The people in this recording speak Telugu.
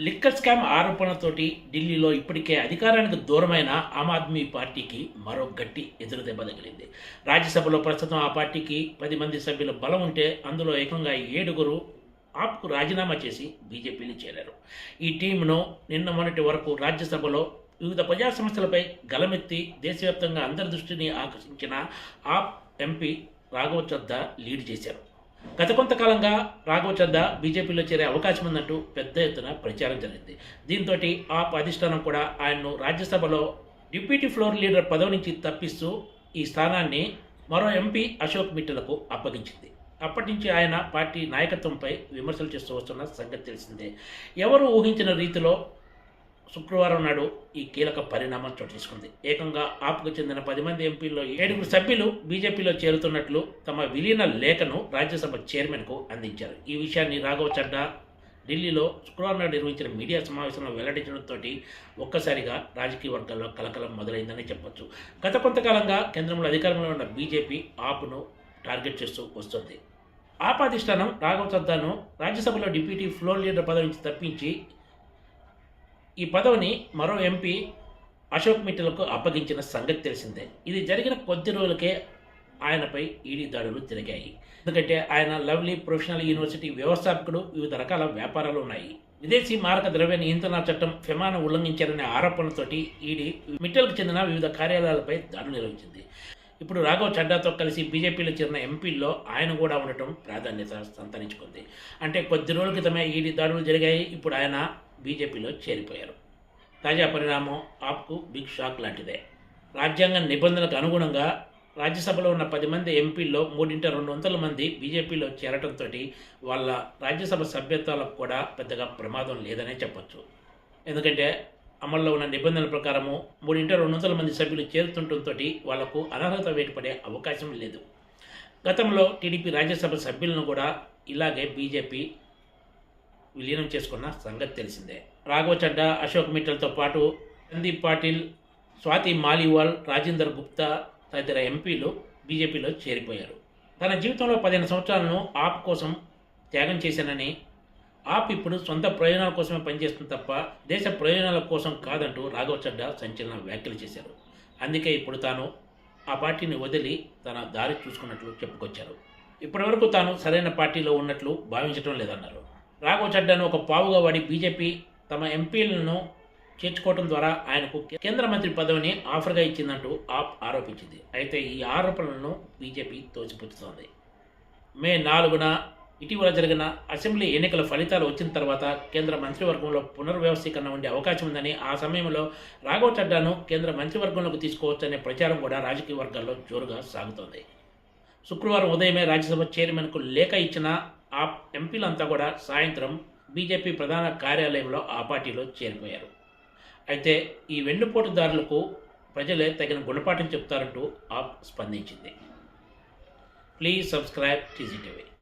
లిక్కర్ స్కామ్ ఆరోపణలతోటి ఢిల్లీలో ఇప్పటికే అధికారానికి దూరమైన ఆమ్ ఆద్మీ పార్టీకి మరో గట్టి ఎదురుదెబ్బ తగిలింది. రాజ్యసభలో ప్రస్తుతం ఆ పార్టీకి 10 మంది సభ్యుల బలం ఉంటే అందులో ఏకంగా 7 ఆప్కు రాజీనామా చేసి బీజేపీలో చేరారు. ఈ టీంను నిన్న మొన్నటి వరకు రాజ్యసభలో వివిధ ప్రజా సమస్యలపై గలమెత్తి దేశవ్యాప్తంగా అందరి దృష్టిని ఆకర్షించిన ఆప్ ఎంపీ రాఘవ్ చద్దా లీడ్ చేశారు. గత కొంతకాలంగా రాఘవ్ చద్దా బీజేపీలో చేరే అవకాశం ఉందంటూ పెద్ద ఎత్తున ప్రచారం జరిగింది. దీంతో ఆప్ అధిష్టానం కూడా ఆయన్ను రాజ్యసభలో డిప్యూటీ ఫ్లోర్ లీడర్ పదవి నుంచి తప్పిస్తూ ఈ స్థానాన్ని మరో ఎంపీ అశోక్ మిట్టలకు అప్పగించింది. అప్పటి నుంచి ఆయన పార్టీ నాయకత్వంపై విమర్శలు చేస్తూ వస్తున్న సంగతి తెలిసిందే. ఎవరు ఊహించిన రీతిలో శుక్రవారం నాడు ఈ కీలక పరిణామం చోటు తీసుకుంది. ఏకంగా ఆప్కు చెందిన 10 మంది ఎంపీల్లో 7 సభ్యులు బీజేపీలో చేరుతున్నట్లు తమ విలీన లేఖను రాజ్యసభ చైర్మన్కు అందించారు. ఈ విషయాన్ని రాఘవ్ చడ్డా ఢిల్లీలో శుక్రవారం నాడు నిర్వహించిన మీడియా సమావేశంలో వెల్లడించడంతో ఒక్కసారిగా రాజకీయ వర్గాల్లో కలకలం మొదలైందని చెప్పొచ్చు. గత కొంతకాలంగా కేంద్రంలో అధికారంలో ఉన్న బీజేపీ ఆప్ను టార్గెట్ చేస్తూ వస్తుంది. ఆప్ అధిష్టానం రాఘవ్ చద్దాను రాజ్యసభలో డిప్యూటీ ఫ్లోర్ లీడర్ పదవి నుంచి తప్పించి ఈ పదవిని మరో ఎంపీ అశోక్ మిట్టలకు అప్పగించిన సంగతి తెలిసిందే. ఇది జరిగిన కొద్ది రోజులకే ఆయనపై ఈడీ దాడులు జరిగాయి. ఎందుకంటే ఆయన లవ్లీ ప్రొఫెషనల్ యూనివర్సిటీ వ్యవస్థాపకుడు, వివిధ రకాల వ్యాపారాలు ఉన్నాయి. విదేశీ మారక ద్రవ్య నియంత్రణ చట్టం ఫెమాను ఉల్లంఘించారనే ఆరోపణలతోటి ఈడీ మిట్టల్కు చెందిన వివిధ కార్యాలయాలపై దాడులు నిర్వహించింది. ఇప్పుడు రాఘవ్ చడ్డాతో కలిసి బీజేపీలో చేరిన ఎంపీల్లో ఆయన కూడా ఉండటం ప్రాధాన్యత సంతరించుకుంది. అంటే కొద్ది రోజుల క్రితమే ఈడీ దాడులు జరిగాయి. ఇప్పుడు ఆయన బీజేపీలో చేరిపోయారు. తాజా పరిణామం ఆప్కు బిగ్ షాక్ లాంటిదే. రాజ్యాంగ నిబంధనలకు అనుగుణంగా రాజ్యసభలో ఉన్న 10 మంది ఎంపీల్లో 3/200 మంది బీజేపీలో చేరటంతో వాళ్ళ రాజ్యసభ సభ్యత్వాలకు కూడా పెద్దగా ప్రమాదం లేదనే చెప్పొచ్చు. ఎందుకంటే అమల్లో ఉన్న నిబంధనల ప్రకారము 3/200 మంది సభ్యులు చేరుతుండటంతో వాళ్లకు అనర్హత వేటుపడే అవకాశం లేదు. గతంలో టీడీపీ రాజ్యసభ సభ్యులను కూడా ఇలాగే బీజేపీ విలీనం చేసుకున్న సంగతి తెలిసిందే. రాఘవ్ చడ్డా, అశోక్ మిట్టల్తో పాటు సందీప్ పాటిల్, స్వాతి మాలీవాల్, రాజేందర్ గుప్తా తదితర ఎంపీలు బీజేపీలో చేరిపోయారు. తన జీవితంలో 15 సంవత్సరాలను ఆప్ కోసం త్యాగం చేశానని, ఆప్ ఇప్పుడు సొంత ప్రయోజనాల కోసమే పనిచేస్తుంది తప్ప దేశ ప్రయోజనాల కోసం కాదంటూ రాఘవ్ చడ్డా సంచలన వ్యాఖ్యలు చేశారు. అందుకే ఇప్పుడు తాను ఆ పార్టీని వదిలి తన దారి చూసుకున్నట్లు చెప్పుకొచ్చారు. ఇప్పటివరకు తాను సరైన పార్టీలో ఉన్నట్లు భావించడం లేదన్నారు. రాఘవ్ చడ్డాను ఒక పావుగా వాడి బీజేపీ తమ ఎంపీలను చేర్చుకోవడం ద్వారా ఆయనకు కేంద్ర మంత్రి పదవిని ఆఫర్గా ఇచ్చిందంటూ ఆప్ ఆరోపించింది. అయితే ఈ ఆరోపణలను బీజేపీ తోసిపుచ్చుతోంది. మే 4న ఇటీవల జరిగిన అసెంబ్లీ ఎన్నికల ఫలితాలు వచ్చిన తర్వాత కేంద్ర మంత్రివర్గంలో పునర్వ్యవస్థీకరణ ఉండే అవకాశం ఉందని, ఆ సమయంలో రాఘవ్ చడ్డాను కేంద్ర మంత్రివర్గంలోకి తీసుకోవచ్చనే ప్రచారం కూడా రాజకీయ వర్గాల్లో జోరుగా సాగుతోంది. శుక్రవారం ఉదయమే రాజ్యసభ చైర్మన్కు లేఖ ఇచ్చిన ఆ ఎంపీలంతా కూడా సాయంత్రం బీజేపీ ప్రధాన కార్యాలయంలో ఆ పార్టీలో చేరిపోయారు. అయితే ఈ వెన్నుపోటుదారులకు ప్రజలే తగిన గుణపాఠం చెప్తారంటూ ఆప్ స్పందించింది. Please subscribe TGTV.